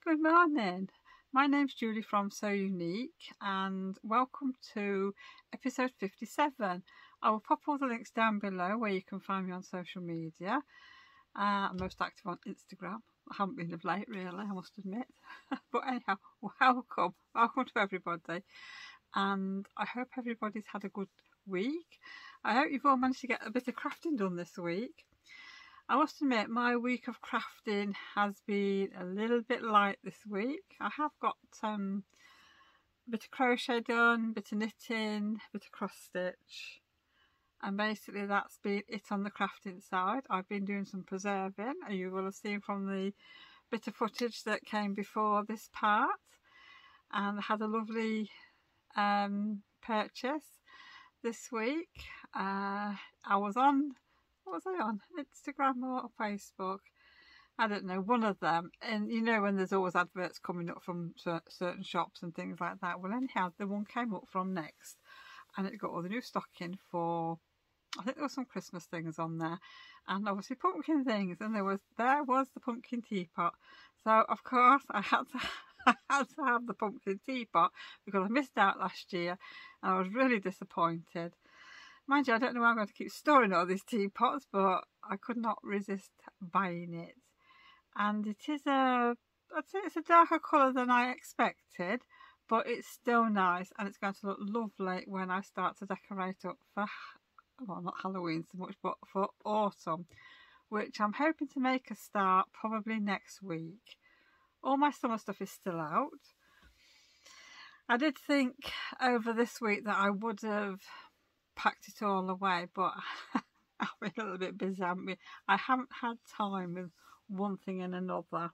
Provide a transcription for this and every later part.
Good morning. My name's Julie from Sew Unique and welcome to episode 57. I will pop all the links down below where you can find me on social media. I'm most active on Instagram. I haven't been of late really, I must admit. But anyhow, welcome to everybody. And I hope everybody's had a good week. I hope you've all managed to get a bit of crafting done this week. I must admit, my week of crafting has been a little bit light this week. I have got a bit of crochet done, a bit of knitting, a bit of cross stitch, and basically that's been it on the crafting side. I've been doing some preserving, and you will have seen from the bit of footage that came before this part, and I had a lovely purchase this week. I was on, what was I on? Instagram or Facebook? I don't know, one of them. And you know when there's always adverts coming up from certain shops and things like that. Well, anyhow, the one came up from Next, and it got all the new stock in for, I think there were some Christmas things on there, and obviously pumpkin things, and there was the pumpkin teapot. So of course I had to have the pumpkin teapot because I missed out last year, and I was really disappointed. Mind you, I don't know why I'm going to keep storing all these teapots, but I could not resist buying it. And it is I'd say it's a darker colour than I expected, but it's still nice, and it's going to look lovely when I start to decorate up for, well, not Halloween so much, but for autumn, which I'm hoping to make a start probably next week. All my summer stuff is still out. I did think over this week that I would have packed it all away, but I've been a little bit busy, haven't we? I haven't had time with one thing and another.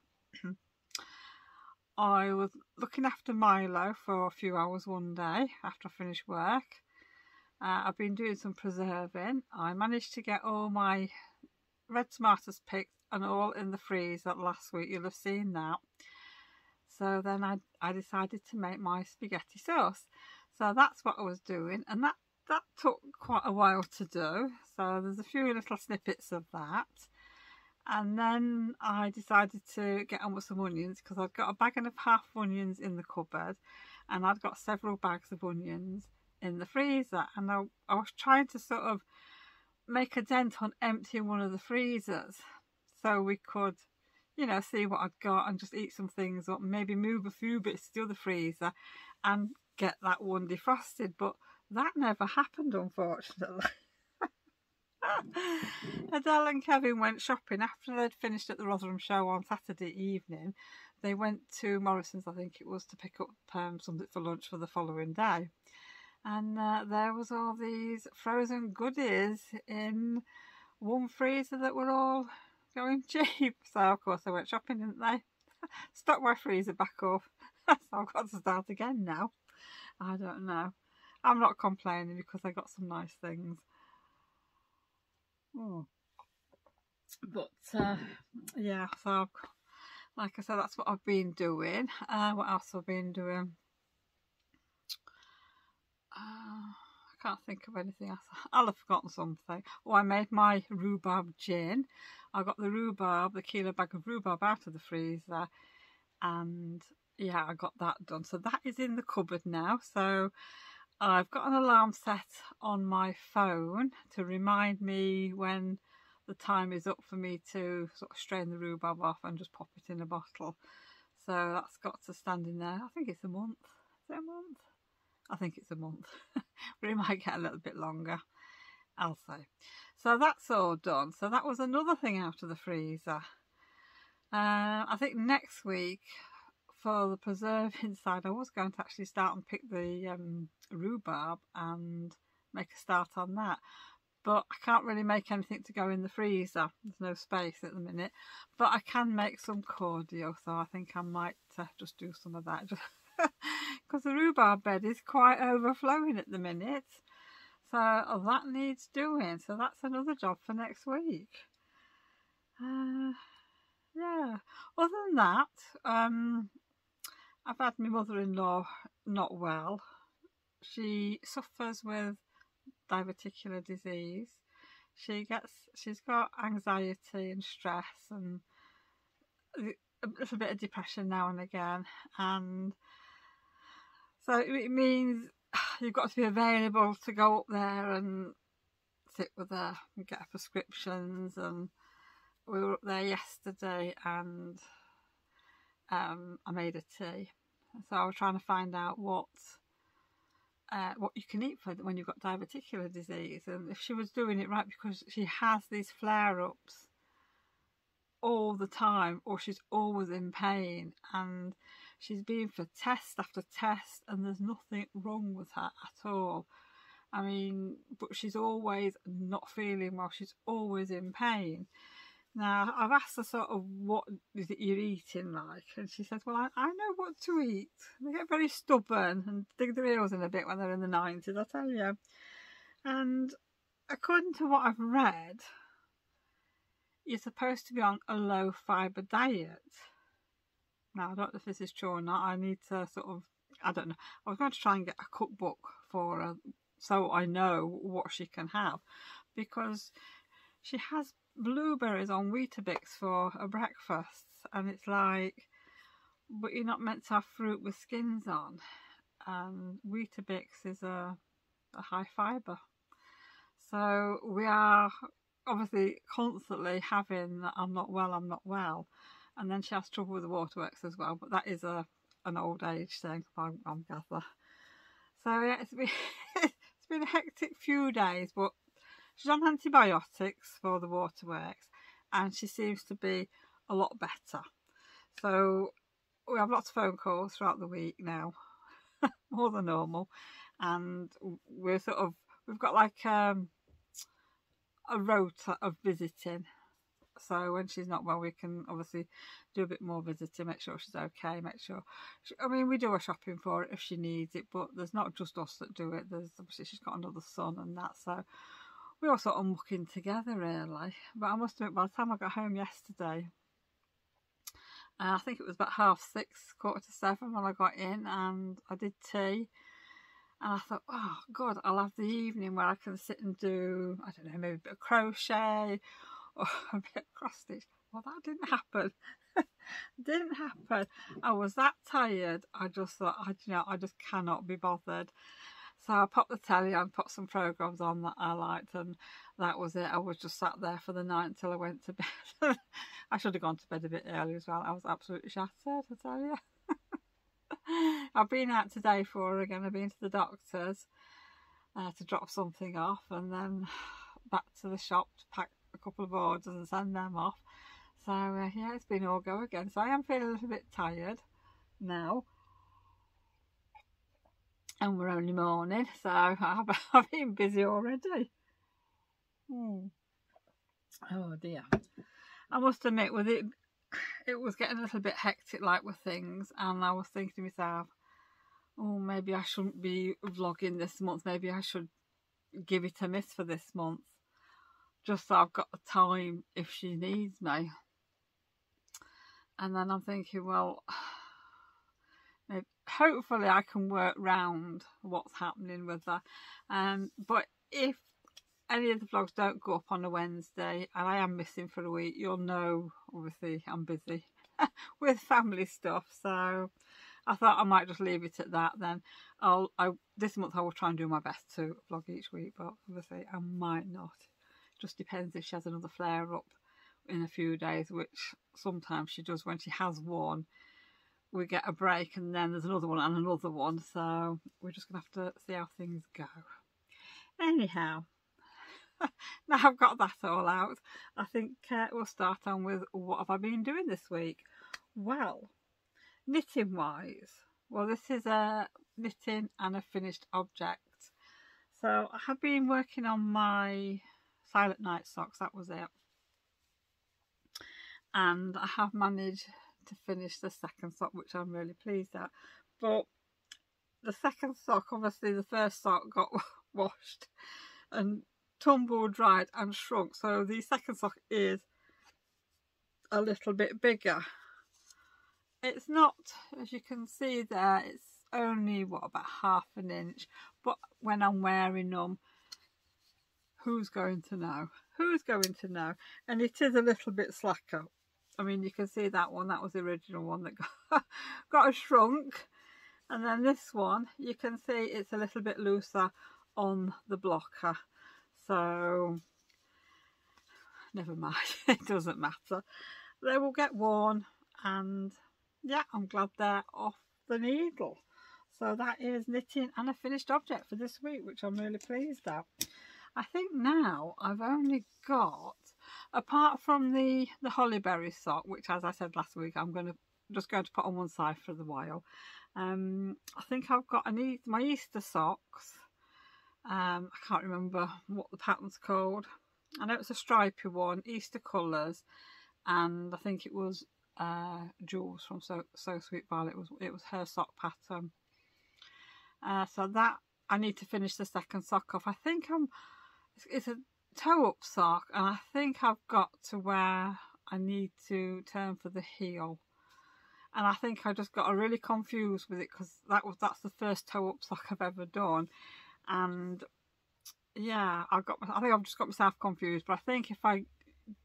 I was looking after Milo for a few hours one day after I finished work. I've been doing some preserving. I managed to get all my red tomatoes picked and all in the freezer last week. You'll have seen that. So then I decided to make my spaghetti sauce. So that's what I was doing, and that took quite a while to do. So there's a few little snippets of that. And then I decided to get on with some onions because I'd got a bag and a half of onions in the cupboard, and I'd got several bags of onions in the freezer. And I was trying to sort of make a dent on emptying one of the freezers so we could, you know, see what I'd got and just eat some things up, maybe move a few bits to the other freezer and get that one defrosted. But that never happened, unfortunately. Adele and Kevin went shopping after they'd finished at the Rotherham show on Saturday evening. They went to Morrison's, I think it was, to pick up something for lunch for the following day. And there was all these frozen goodies in one freezer that were all going cheap. So of course they went shopping, didn't they? Stocked my freezer back up. So I've got to start again now. I don't know. I'm not complaining because I got some nice things. Oh. But yeah, so like I said, that's what I've been doing. What else have I been doing? I can't think of anything else. I'll have forgotten something. Oh, I made my rhubarb gin. I got the kilo bag of rhubarb out of the freezer, and yeah, I got that done. So that is in the cupboard now. So I've got an alarm set on my phone to remind me when the time is up for me to sort of strain the rhubarb off and just pop it in a bottle. So that's got to stand in there. I think it's a month. Is it a month? I think it's a month. But it might get a little bit longer, I'll say. So that's all done. So that was another thing out of the freezer. I think next week, for the preserving side, I was going to actually start and pick the rhubarb and make a start on that, but I can't really make anything to go in the freezer. There's no space at the minute, but I can make some cordial, so I think I might just do some of that because the rhubarb bed is quite overflowing at the minute, so that needs doing. So that's another job for next week. Yeah, other than that, I've had my mother-in-law not well. She suffers with diverticular disease. She's got anxiety and stress, and a little bit of depression now and again, and so it means you've got to be available to go up there and sit with her and get her prescriptions. And we were up there yesterday, and I made a tea, so I was trying to find out what you can eat for when you've got diverticular disease, and if she was doing it right, because she has these flare-ups all the time, or she's always in pain, and she's been for test after test, and there's nothing wrong with her at all. I mean, but she's always not feeling well, she's always in pain. Now, I've asked her sort of, what is it you're eating like? And she says, well, I know what to eat. They get very stubborn and dig their heels in a bit when they're in the 90s, I tell you. And according to what I've read, you're supposed to be on a low fibre diet. Now, I don't know if this is true or not. I need to sort of, I don't know. I was going to try and get a cookbook for her so I know what she can have, because she has blueberries on Weetabix for a breakfast, and it's like, but you're not meant to have fruit with skins on, and Weetabix is a high fibre. So we are obviously constantly having that I'm not well, and then she has trouble with the waterworks as well, but that is an old age thing, I gather. So yeah, it's been a hectic few days, but she's on antibiotics for the waterworks, and she seems to be a lot better. So we have lots of phone calls throughout the week now, more than normal, and we've got like a rota of visiting. So when she's not well, we can obviously do a bit more visiting, make sure she's okay, make sure I mean, we do her shopping for it if she needs it, but there's not just us that do it. There's obviously, she's got another son and that, so we all sort of muck in together really. But I must admit, by the time I got home yesterday, I think it was about 6:30, 6:45 when I got in, and I did tea, and I thought, oh God, I'll have the evening where I can sit and do, I don't know, maybe a bit of crochet or a bit of cross stitch. Well, that didn't happen. Didn't happen. I was that tired. I just thought, I just cannot be bothered. So I popped the telly on, put some programmes on that I liked, and that was it. I was just sat there for the night until I went to bed. I should have gone to bed a bit early as well. I was absolutely shattered, I tell you. I've been out today for her again. I've been to the doctor's to drop something off, and then back to the shop to pack a couple of orders and send them off. So yeah, it's been all go again. So I am feeling a little bit tired now. And we're only morning, so I've been busy already. Oh dear. I must admit, with it was getting a little bit hectic like with things, and I was thinking to myself, oh, maybe I shouldn't be vlogging this month, maybe I should give it a miss for this month, just so I've got the time if she needs me. And then I'm thinking, well, hopefully I can work round what's happening with her. But if any of the vlogs don't go up on a Wednesday and I am missing for a week, you'll know, obviously, I'm busy with family stuff. So I thought I might just leave it at that then. This month I will try and do my best to vlog each week, but obviously I might not. Just depends if she has another flare-up in a few days, which sometimes she does. When she has one, we get a break, and then there's another one and another one, so we're just going to have to see how things go. Anyhow, now I've got that all out, I think we'll start on with what have I been doing this week. Well, knitting wise, well, this is a knitting and a finished object. So I have been working on my Silent Night socks, that was it, and I have managed to finish the second sock, which I'm really pleased at. But the second sock, obviously the first sock got washed and tumble dried and shrunk, so the second sock is a little bit bigger. It's not, as you can see there, it's only about 1/2 inch, but when I'm wearing them, who's going to know? And it is a little bit slacker. I mean, you can see that one, that was the original one that got shrunk. And then this one, you can see it's a little bit looser on the blocker. So, never mind, it doesn't matter. They will get worn, and yeah, I'm glad they're off the needle. So that is knitting and a finished object for this week, which I'm really pleased at. I think now I've only got, apart from the hollyberry sock, which as I said last week, I'm just going to put on one side for the while. I think I've got my Easter socks. I can't remember what the pattern's called. I know it's a stripy one, Easter colours, and I think it was Jules from So Sweet Violet. It was her sock pattern. So that I need to finish the second sock off. I think it's a toe-up sock, and I think I've got to where I need to turn for the heel. And I think I just got really confused with it, because that's the first toe-up sock I've ever done. And yeah, I think I've just got myself confused. But I think if I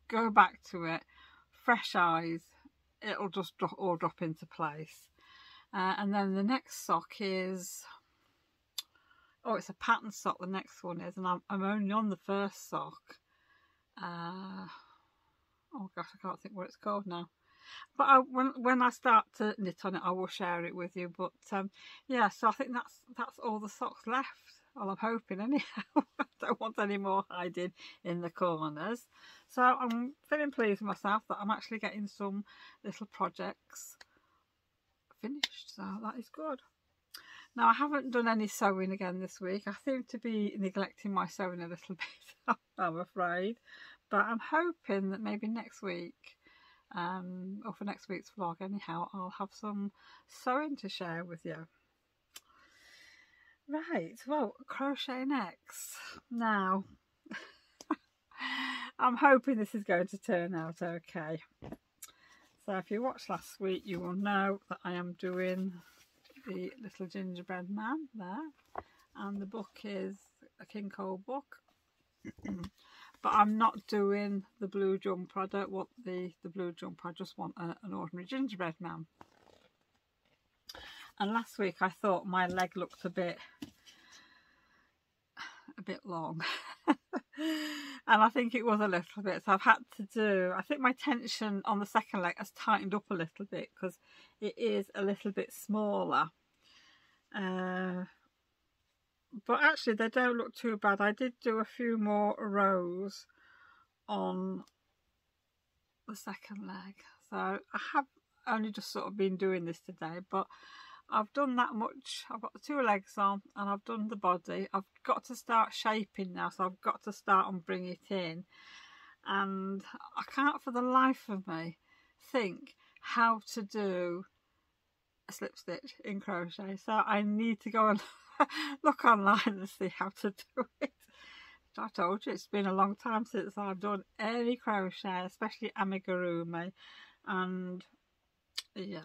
go back to it, fresh eyes, it'll just all drop into place. And then the next sock is, oh, it's a pattern sock, the next one is, and I'm only on the first sock. Oh gosh, I can't think what it's called now. But when I start to knit on it, I will share it with you. But yeah, so I think that's all the socks left. Well, I'm hoping anyhow. I don't want any more hiding in the corners. So I'm feeling pleased with myself that I'm actually getting some little projects finished. So that is good. Now, I haven't done any sewing again this week. I seem to be neglecting my sewing a little bit, I'm afraid. But I'm hoping that maybe next week, or for next week's vlog anyhow, I'll have some sewing to share with you. Right, well, crochet next. Now, I'm hoping this is going to turn out okay. So if you watched last week, you will know that I am doing the little gingerbread man there, and the book is a King Cole book. But I'm not doing the blue jumper. I don't want the blue jumper. I just want an ordinary gingerbread man. And last week I thought my leg looked a bit long. And I think it was a little bit. So I've had to do, I think my tension on the second leg has tightened up a little bit, because it is a little bit smaller. But actually they don't look too bad. I did do a few more rows on the second leg. So I have only just sort of been doing this today, but I've done that much. I've got the two legs on and I've done the body. I've got to start shaping now, so I've got to start and bring it in. And I can't for the life of me think how to do a slip stitch in crochet. So I need to go and look online and see how to do it. I told you, it's been a long time since I've done any crochet, especially amigurumi, and yeah.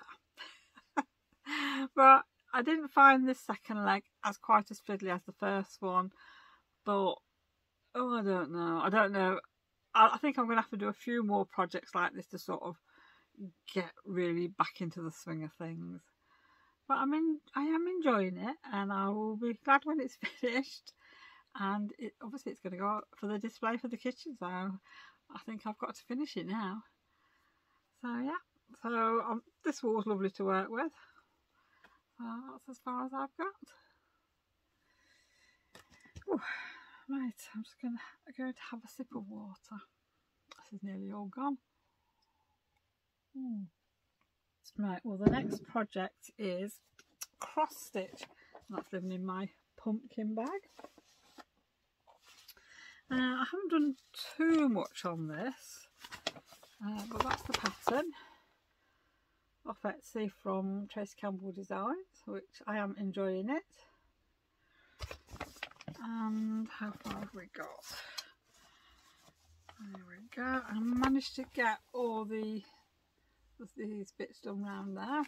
But I didn't find this second leg as quite as fiddly as the first one, but oh, I don't know. I think I'm going to have to do a few more projects like this to sort of get really back into the swing of things. But I am enjoying it, and I will be glad when it's finished. And obviously it's going to go for the display for the kitchen, so I think I've got to finish it now. So yeah, so this wall's lovely to work with. So that's as far as I've got. Ooh, right, I'm just going to have a sip of water. This is nearly all gone. Right, well, the next project is cross stitch. That's living in my pumpkin bag. I haven't done too much on this, but that's the pattern off Etsy from Tracy Campbell Designs, which I am enjoying it. And how far have we got? There we go. I managed to get all these bits done around there.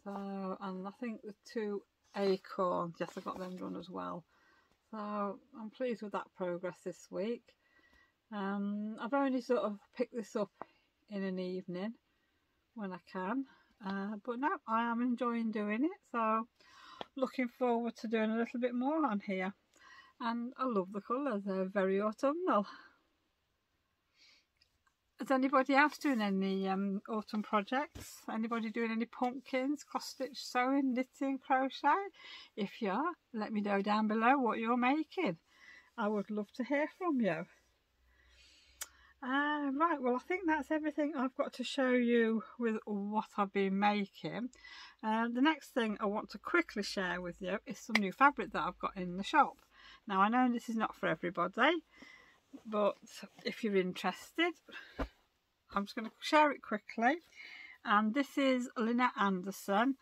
So, and I think the two acorns, yes, I got them done as well. So I'm pleased with that progress this week. I've only sort of picked this up in an evening when I can. But no, I am enjoying doing it, so looking forward to doing a little bit more on here. And I love the colours, they're very autumnal. Is anybody else doing any autumn projects? Anybody doing any pumpkins, cross stitch, sewing, knitting, crochet? If you are, let me know down below what you're making. I would love to hear from you. Right, well, I think that's everything I've got to show you with what I've been making. The next thing I want to quickly share with you is some new fabric that I've got in the shop. Now, I know this is not for everybody, but if you're interested, I'm just going to share it quickly. And this is Lynette Anderson,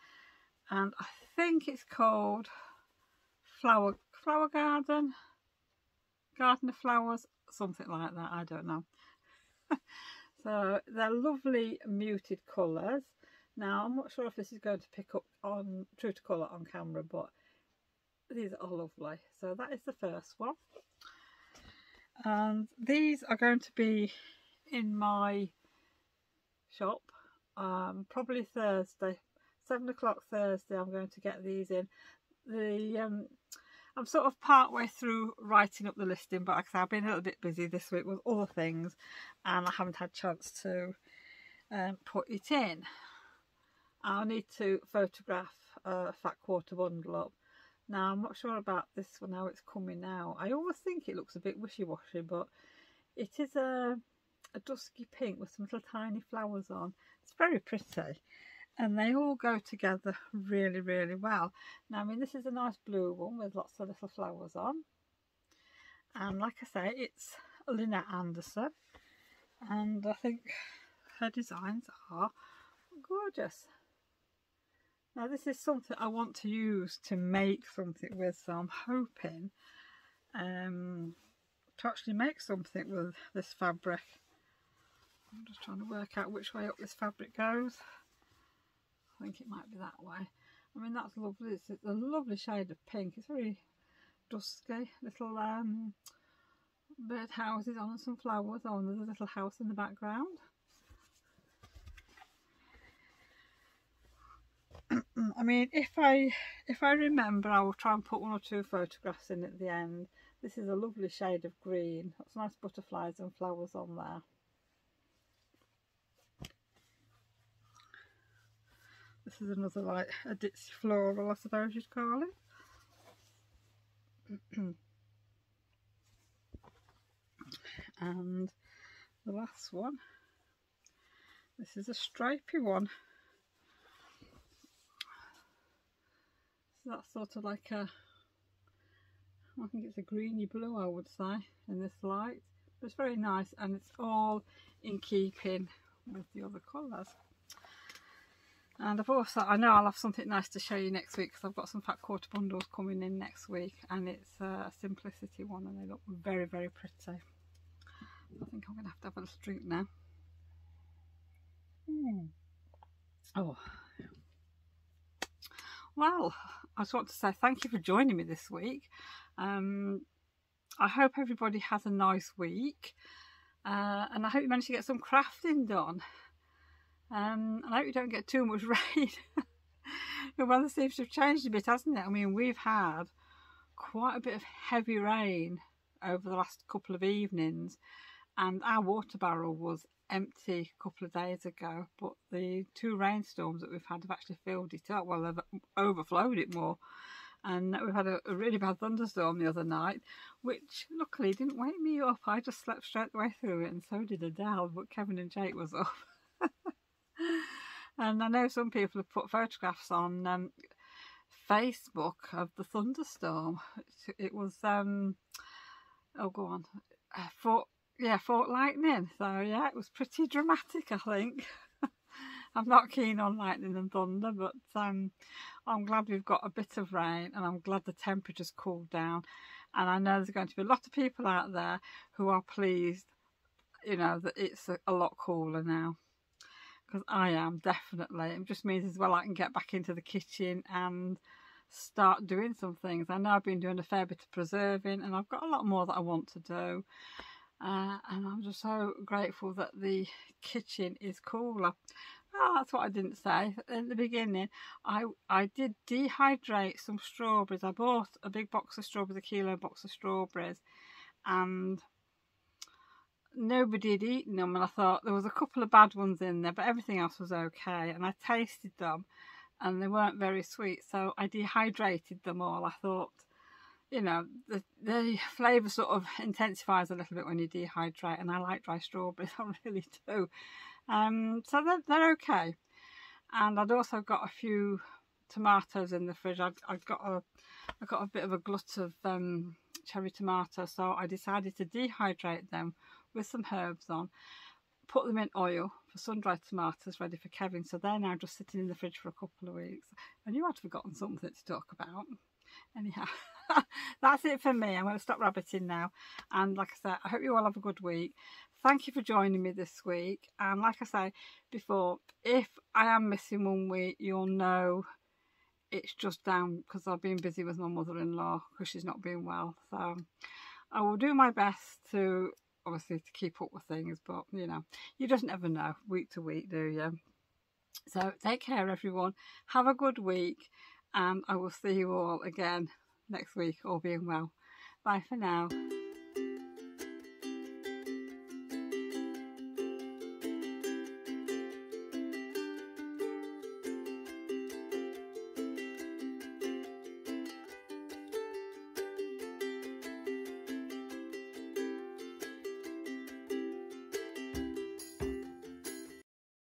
and I think it's called Flower Garden of Flowers, something like that, I don't know. So they're lovely muted colours. Now, I'm not sure if this is going to pick up on true to colour on camera, but these are lovely. So that is the first one, and these are going to be in my shop probably Thursday, 7 o'clock Thursday. I'm going to get these in. I'm sort of part way through writing up the listing, but like I said, I've been a little bit busy this week with other things and I haven't had a chance to put it in. I'll need to photograph a fat quarter bundle up. Now, I'm not sure about this one, how it's coming out. I always think it looks a bit wishy-washy, but it is a dusky pink with some little tiny flowers on. It's very pretty, and they all go together really, really well. Now, I mean, this is a nice blue one with lots of little flowers on, and like I say, it's Lynette Anderson, and I think her designs are gorgeous. Now, this is something I want to use to make something with, so I'm hoping to actually make something with this fabric. I'm just trying to work out which way up this fabric goes. I think it might be that way. I mean, that's lovely. It's a lovely shade of pink. It's very dusky. Little bird houses on and some flowers on. There's a little house in the background. I mean, if I remember, I will try and put 1 or 2 photographs in at the end. This is a lovely shade of green. That's nice butterflies and flowers on there. This is another, like, a ditzy floral, I suppose you'd call it. And the last one, this is a stripy one. So that's sort of like a, I think it's a greeny blue, I would say, in this light. But it's very nice, and it's all in keeping with the other colours. And I've also, I know I'll have something nice to show you next week, because I've got some fat quarter bundles coming in next week, and it's a simplicity one, and they look very, very pretty. I think I'm going to have a little drink now. Oh, well, I just want to say thank you for joining me this week. I hope everybody has a nice week, and I hope you manage to get some crafting done. And I hope you don't get too much rain. The weather seems to have changed a bit, hasn't it? I mean, we've had quite a bit of heavy rain over the last couple of evenings, and our water barrel was empty a couple of days ago, but the 2 rainstorms that we've had have actually filled it up. Well, they've overflowed it more, and we've had a really bad thunderstorm the other night, which luckily didn't wake me up. I just slept straight the way through it, and so did Adele, but Kevin and Jake was up. And I know some people have put photographs on Facebook of the thunderstorm. It was oh, go on, Fort Lightning. So yeah, it was pretty dramatic, I think. I'm not keen on lightning and thunder, but I'm glad we've got a bit of rain, and I'm glad the temperature's cooled down. And I know there's going to be a lot of people out there who are pleased, you know, that it's a lot cooler now. Because I am, definitely. It just means as well I can get back into the kitchen and start doing some things. I know I've been doing a fair bit of preserving, and I've got a lot more that I want to do. and I'm just so grateful that the kitchen is cooler. Oh, that's what I didn't say in the beginning. I did dehydrate some strawberries. I bought a big box of strawberries, a kilo box of strawberries, and nobody had eaten them, and I thought there was a couple of bad ones in there, but everything else was okay. And I tasted them and they weren't very sweet, so I dehydrated them all. I thought, you know, the flavour sort of intensifies a little bit when you dehydrate, and I like dry strawberries, I really do. So they're okay. And I'd also got a few tomatoes in the fridge. I got a bit of a glut of cherry tomatoes, so I decided to dehydrate them with some herbs on, put them in oil for sun-dried tomatoes ready for Kevin. So they're now just sitting in the fridge for a couple of weeks. I knew I'd forgotten something to talk about. Anyhow, that's it for me. I'm going to stop rabbiting now. And like I said, I hope you all have a good week. Thank you for joining me this week. And like I say before, if I am missing one week, you'll know it's just down because I've been busy with my mother-in-law because she's not been well. So I will do my best to, obviously, to keep up with things, but you know, you just never know week to week, do you? So take care, everyone. Have a good week, and I will see you all again next week, all being well. Bye for now.